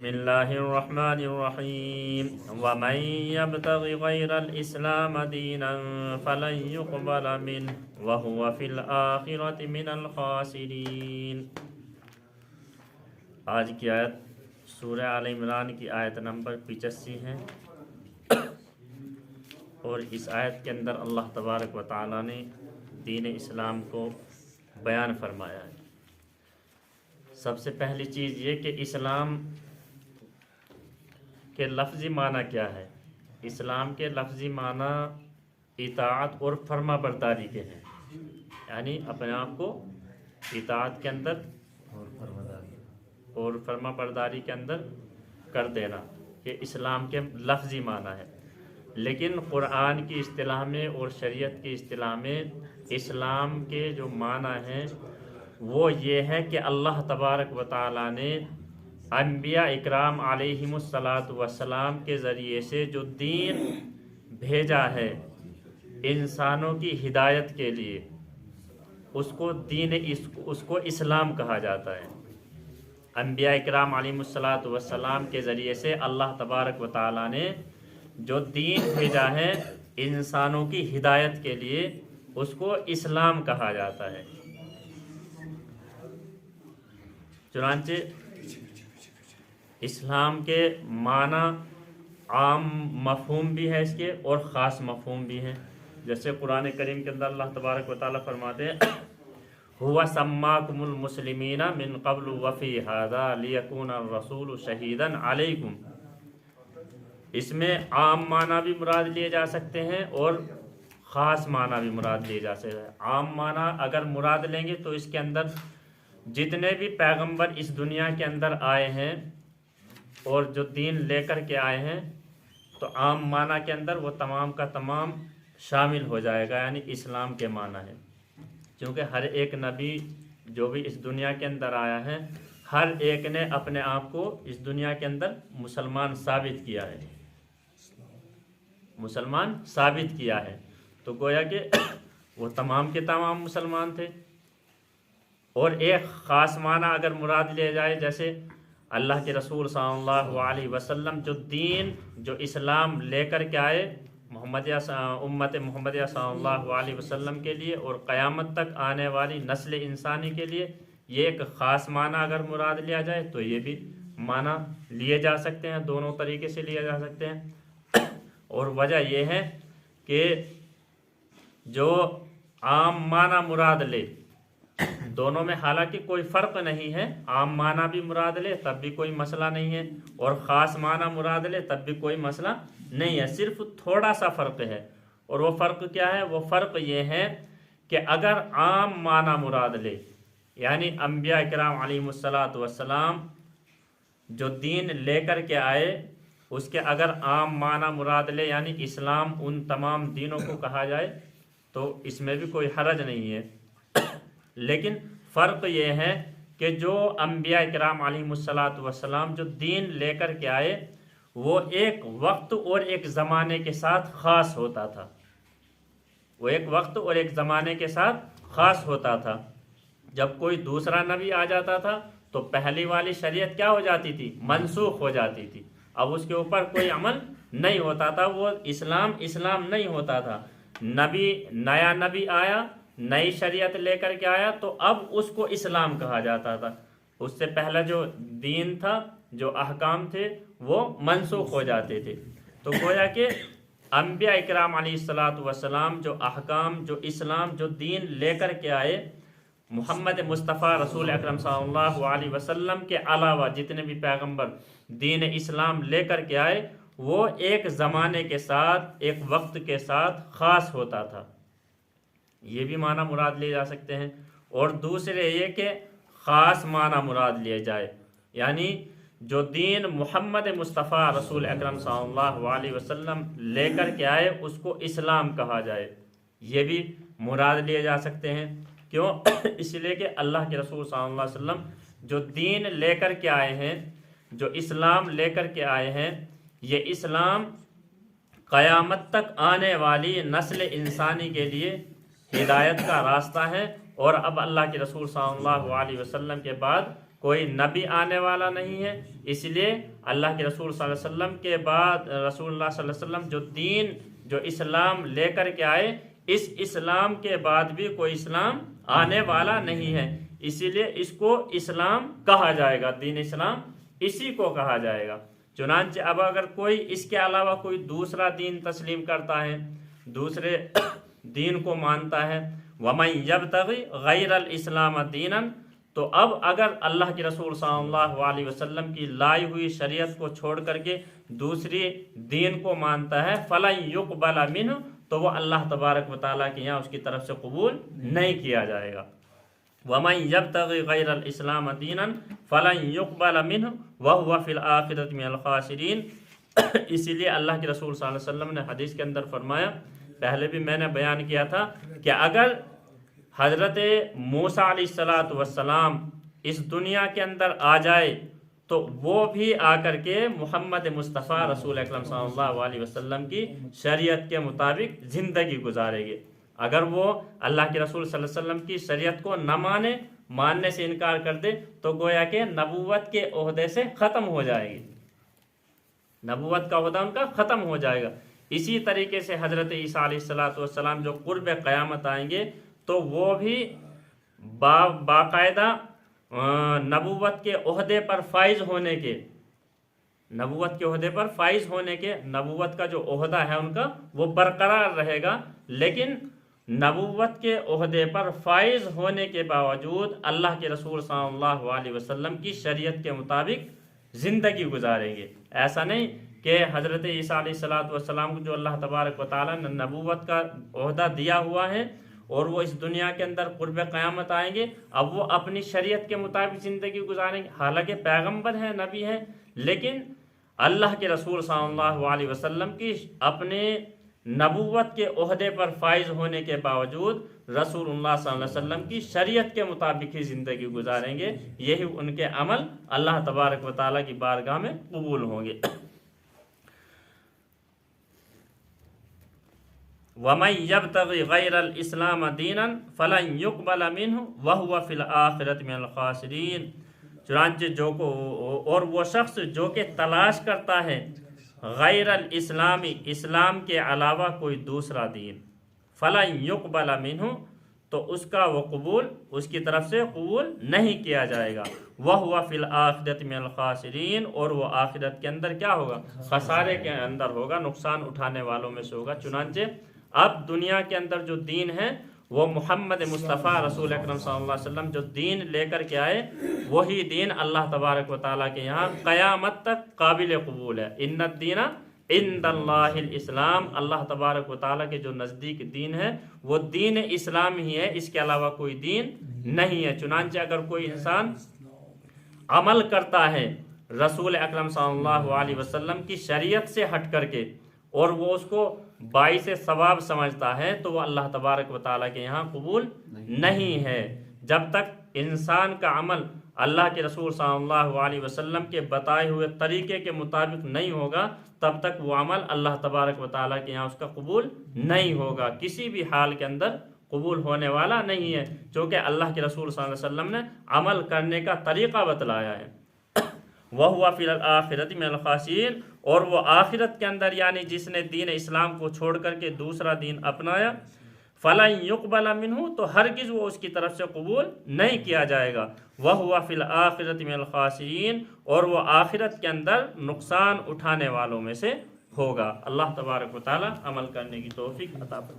بسم اللہ الرحمن الرحیم ومن یبتغ غیر الاسلام دینا فلن يقبل منه وهو فی الآخرة من الخاسرین۔ آج کی آیت سورہ آل عمران کی آیت نمبر 85 ہے، اور اس آیت کے اندر اللہ تبارک و تعالی نے دین اسلام کو بیان فرمایا ہے۔ سب سے پہلی چیز یہ کہ اسلام کہ لفظی معنی کیا ہے۔ اسلام کے لفظی معنی اطاعت اور فرما برداری کے ہیں، یعنی اپنے آپ کو اطاعت کے اندر اور فرما برداری کے اندر کر دینا، یہ اسلام کے لفظی معنی ہے۔ لیکن قرآن کی اصطلاح میں اور شریعت کی اصطلاح میں اسلام کے جو معنی ہیں وہ یہ ہے کہ اللہ تبارک و تعالیٰ نے انبیاء اکرام علیہم الصلاۃ والسلام کے ذریعے سے جو دین بھیجا ہے انسانوں کی ہدایت کے لیے، اس کو اسلام کہا جاتا ہے۔ انبیاء اکرام علیہم الصلاۃ والسلام کے ذریعے سے اللہ تبارک و تعالیٰ نے جو دین بھیجا ہے انسانوں کی ہدایت کے لیے، اس کو اسلام کہا جاتا ہے۔ چنانچہ اسلام کے معنی عام مفہوم بھی ہے اس کے اور خاص مفہوم بھی ہیں۔ جیسے قرآن کریم کے اندر اللہ تبارک و تعالیٰ فرماتے ہیں هُوَ سَمَّاكُمُ الْمُسْلِمِينَ مِنْ قَبْلُ وَفِي هَذَا لِيَكُونَ الرَّسُولُ شَهِيدًا عَلَيْكُمْ۔ اس میں عام معنی بھی مراد لیے جا سکتے ہیں اور خاص معنی بھی مراد لیے جا سکتے ہیں۔ عام معنی اگر مراد لیں گے تو اس کے اندر جتنے بھی پیغمبر اس دنیا کے اندر آئے ہیں اور جو دین لے کر کے آئے ہیں تو عام معنی کے اندر وہ تمام کا تمام شامل ہو جائے گا، یعنی اسلام کے معنی ہے۔ کیونکہ ہر ایک نبی جو بھی اس دنیا کے اندر آیا ہے، ہر ایک نے اپنے آپ کو اس دنیا کے اندر مسلمان ثابت کیا ہے، مسلمان ثابت کیا ہے، تو گویا کہ وہ تمام کے تمام مسلمان تھے۔ اور ایک خاص معنی اگر مراد لیا جائے، جیسے اللہ کے رسول صلی اللہ علیہ وسلم جو دین جو اسلام لے کر کے آئے امت محمدیہ صلی اللہ علیہ وسلم کے لیے اور قیامت تک آنے والی نسل انسانی کے لیے، یہ ایک خاص معنی اگر مراد لیا جائے تو یہ بھی معنی لیے جا سکتے ہیں، دونوں طریقے سے لیے جا سکتے ہیں۔ اور وجہ یہ ہے کہ جو عام معنی مراد لے، دونوں میں حالانکہ کوئی فرق نہیں ہے، عام معنی بھی مراد لے تب بھی کوئی مسئلہ نہیں ہے اور خاص معنی مراد لے تب بھی کوئی مسئلہ نہیں ہے، صرف تھوڑا سا فرق ہے۔ اور وہ فرق کیا ہے؟ وہ فرق یہ ہے کہ اگر عام معنی مراد لے، یعنی انبیاء کرام علیہم الصلاۃ والسلام جو دین لے کر کے آئے اس کے اگر عام معنی مراد لے، یعنی اسلام ان تمام دینوں کو کہا جائے تو اس میں بھی کوئی حرج نہیں ہے۔ لیکن فرق یہ ہے کہ جو انبیاء کرام علیہم الصلاۃ والسلام جو دین لے کر کے آئے وہ ایک وقت اور ایک زمانے کے ساتھ خاص ہوتا تھا، وہ ایک وقت اور ایک زمانے کے ساتھ خاص ہوتا تھا۔ جب کوئی دوسرا نبی آ جاتا تھا تو پہلی والی شریعت کیا ہو جاتی تھی؟ منسوخ ہو جاتی تھی، اب اس کے اوپر کوئی عمل نہیں ہوتا تھا، وہ اسلام نہیں ہوتا تھا۔ نیا نبی آیا، نئی شریعت لے کر کے آیا تو اب اس کو اسلام کہا جاتا تھا، اس سے پہلا جو دین تھا، جو احکام تھے وہ منسوخ ہو جاتے تھے۔ تو گویا کہ انبیاء اکرام علیہ الصلاۃ والسلام جو احکام، جو اسلام، جو دین لے کر کے آئے، محمد مصطفیٰ رسول اکرم صلی اللہ علیہ وسلم کے علاوہ جتنے بھی پیغمبر دین اسلام لے کر کے آئے وہ ایک زمانے کے ساتھ، ایک وقت کے ساتھ خاص ہوتا تھا، یہ بھی معنی مراد لیے جا سکتے ہیں۔ اور دوسرے یہ کہ خاص معنی مراد لیے جائے، یعنی جو دین محمد مصطفیٰ رسول اکرم صلی اللہ علیہ وسلم لے کر کے آئے اس کو اسلام کہا جائے، یہ بھی مراد لیے جا سکتے ہیں۔ کیوں؟ اس لیے کہ اللہ کے رسول صلی اللہ علیہ وسلم جو دین لے کر کے آئے ہیں، جو اسلام لے کر کے آئے ہیں، یہ اسلام قیامت تک آنے والی نسل انسانی کے لیے ہدایت کا راستہ ہے، اور اب اللہ کے رسول صلی اللہ علیہ وسلم کے بعد کوئی نبی آنے والا نہیں ہے، اس لیے اللہ کے رسول صلی اللہ علیہ وسلم کے بعد رسول اللہ صلی اللہ علیہ وسلم جو دین جو اسلام لے کر کے آئے، اس اسلام کے بعد بھی کوئی اسلام آنے والا نہیں ہے، اسی لیے اس کو اسلام کہا جائے گا، دین اسلام اسی کو کہا جائے گا۔ چنانچہ اب اگر کوئی اس کے علاوہ کوئی دوسرا دین تسلیم کرتا ہے، دوسرے دین کو مانتا ہے، وَمَن يَبْتَغِ غَيْرَ الْإِسْلَامَ دِينًا، تو اب اگر اللہ کے رسول صلی اللہ علیہ وسلم کی لائی ہوئی شریعت کو چھوڑ کر کے دوسری دین کو مانتا ہے، فَلَن يُقْبَلَ مِنْهُ، تو وہ اللہ تبارک و تعالیٰ کے یہاں اس کی طرف سے قبول نہیں کیا جائے گا۔ وَمَن يَبْتَغِ غَيْرَ الْإِسْلَامَ دِينًا فَلَن يُقْبَلَ مِنْهُ وَهُوَ فِي الْآخِرَةِ مِنَ الْخَاسِرِينَ۔ اسی لیے اللہ کے رسول صلی اللہ علیہ وسلم نے حدیث کے اندر فرمایا، پہلے بھی میں نے بیان کیا تھا کہ اگر حضرت موسیٰ علیہ السلام اس دنیا کے اندر آ جائے تو وہ بھی آ کر کے محمد مصطفیٰ رسول اکرم صلی اللہ علیہ وسلم کی شریعت کے مطابق زندگی گزارے گی۔ اگر وہ اللہ کے رسول صلی اللہ علیہ وسلم کی شریعت کو نہ ماننے سے انکار کر دے تو گویا کہ نبوت کے عہدے سے ختم ہو جائے گی، نبوت کا عہدہ ان کا ختم ہو جائے گا۔ اسی طریقے سے حضرت عیسیٰ علیہ السلام جو قرب قیامت آئیں گے تو وہ بھی باقاعدہ نبوت کے عہدے پر فائز ہونے کے، نبوت کے عہدے پر فائز ہونے کے، نبوت کا جو عہدہ ہے ان کا وہ برقرار رہے گا، لیکن نبوت کے عہدے پر فائز ہونے کے باوجود اللہ کے رسول صلی اللہ علیہ وسلم کی شریعت کے مطابق زندگی گزاریں گے۔ ایسا نہیں کہ حضرت عیسیٰ علیہ السلام کو جو اللہ تبارک و تعالیٰ نے نبوت کا عہدہ دیا ہوا ہے اور وہ اس دنیا کے اندر قرب قیامت آئیں گے، اب وہ اپنی شریعت کے مطابق زندگی گزاریں گے، حالانکہ پیغمبر ہیں، نبی ہیں، لیکن اللہ کے رسول صلی اللہ علیہ وسلم کی اپنے نبوت کے عہدے پر فائز ہونے کے باوجود رسول اللہ صلی اللہ علیہ وسلم کی شریعت کے مطابق ہی زندگی گزاریں گے، یہی ان کے عمل اللہ تبارک و تعالیٰ کی بارگاہ میں قبول ہوں گے۔ وَمَن يَبْتَغِ غَيْرَ الْإِسْلَامَ دِينًا فَلَن يُقْبَلَ مِنْهُ وَهُوَ فِي الْآخِرَةِ مِنَ الْخَاسِرِينَ۔ چنانچہ اور وہ شخص جو کہ تلاش کرتا ہے غیر الاسلامی، اسلام کے علاوہ کوئی دوسرا دین، فَلَن يُقْبَلَ مِنْهُ، تو اس کا وہ قبول اس کی طرف سے قبول نہیں کیا جائے گا، وَهُوَ فِي الْآخِرَةِ مِنَ الْخَاسِرِينَ، اور وہ آخرت کے اندر کیا ہوگا؟ خسارے کے اندر ہوگا، نقصان اٹھانے والوں میں سے ہوگا۔ چنانچہ اب دنیا کے اندر جو دین ہے وہ محمد مصطفیٰ رسول اکرم صلی اللہ علیہ وسلم جو دین لے کر کے آئے، وہی دین اللہ تبارک و تعالیٰ کے یہاں قیامت تک قابل قبول ہے۔ ان الدین عند اللہ الاسلام، اللہ تبارک و تعالیٰ کے جو نزدیک دین ہے وہ دین اسلام ہی ہے، اس کے علاوہ کوئی دین نہیں ہے۔ چنانچہ اگر کوئی انسان عمل کرتا ہے رسول اکرم صلی اللہ علیہ وسلم کی شریعت سے ہٹ کر کے اور وہ اس کو باعث ثواب سمجھتا ہے تو وہ اللہ تبارک و تعالیٰ کے یہاں قبول نہیں ہے۔ جب تک انسان کا عمل اللہ کے رسول صلی اللہ علیہ وسلم کے بتائے ہوئے طریقے کے مطابق نہیں ہوگا تب تک وہ عمل اللہ تبارک و تعالیٰ کے یہاں اس کا قبول نہیں ہوگا، کسی بھی حال کے اندر قبول ہونے والا نہیں ہے، چونکہ اللہ کے رسول صلی اللہ علیہ وسلم نے عمل کرنے کا طریقہ بتلایا ہے۔ وَهُوَ فِي الْآخِرَةِ مِنَ الْخَاسِرِينَ، اور وہ آخرت کے اندر یعنی جس نے دین اسلام کو چھوڑ کر کے دوسرا دین اپنایا، فَلَن يُقْبَلَ مِنْهُ، تو ہرگز وہ اس کی طرف سے قبول نہیں کیا جائے گا، وَهُوَ فِي الْآخِرَةِ مِنَ الْخَاسِرِينَ، اور وہ آخرت کے اندر نقصان اٹھانے والوں میں سے ہوگا۔ اللہ تبارک و تعالی عمل کرنے کی توفیق عطا فرمائے۔